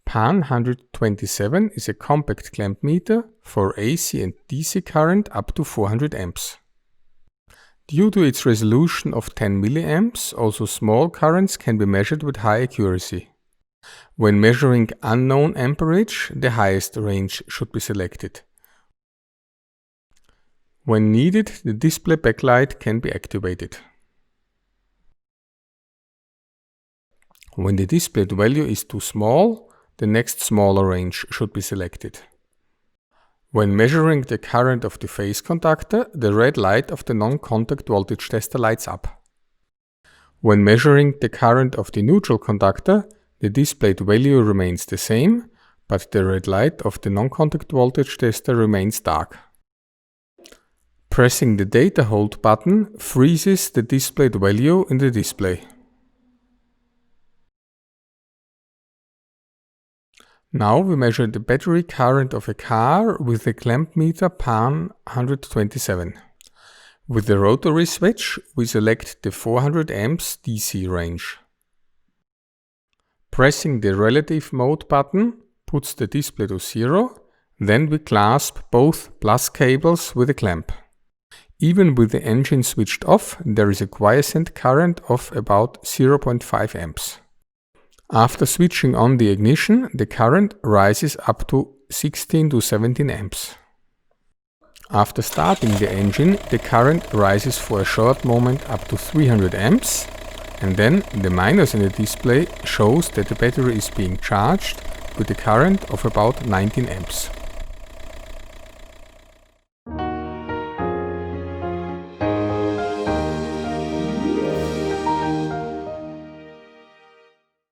PAN 127 is a compact clamp meter for AC and DC current up to 400 amps. Due to its resolution of 10 mA, also small currents can be measured with high accuracy. When measuring unknown amperage, the highest range should be selected. When needed, the display backlight can be activated. When the displayed value is too small, the next smaller range should be selected. When measuring the current of the phase contactor, the red light of the non-contact voltage tester lights up. When measuring the current of the neutral conductor, the displayed value remains the same, but the red light of the non-contact voltage tester remains dark. Pressing the data hold button freezes the displayed value in the display. Now we measure the battery current of a car with the clamp meter PAN 127. With the rotary switch, we select the 400 amps DC range. Pressing the relative mode button puts the display to 0, then we clasp both plus cables with a clamp. Even with the engine switched off, there is a quiescent current of about 0.5 amps. After switching on the ignition, the current rises up to 16 to 17 amps. After starting the engine, the current rises for a short moment up to 300 amps, and then the minus in the display shows that the battery is being charged with a current of about 19 amps.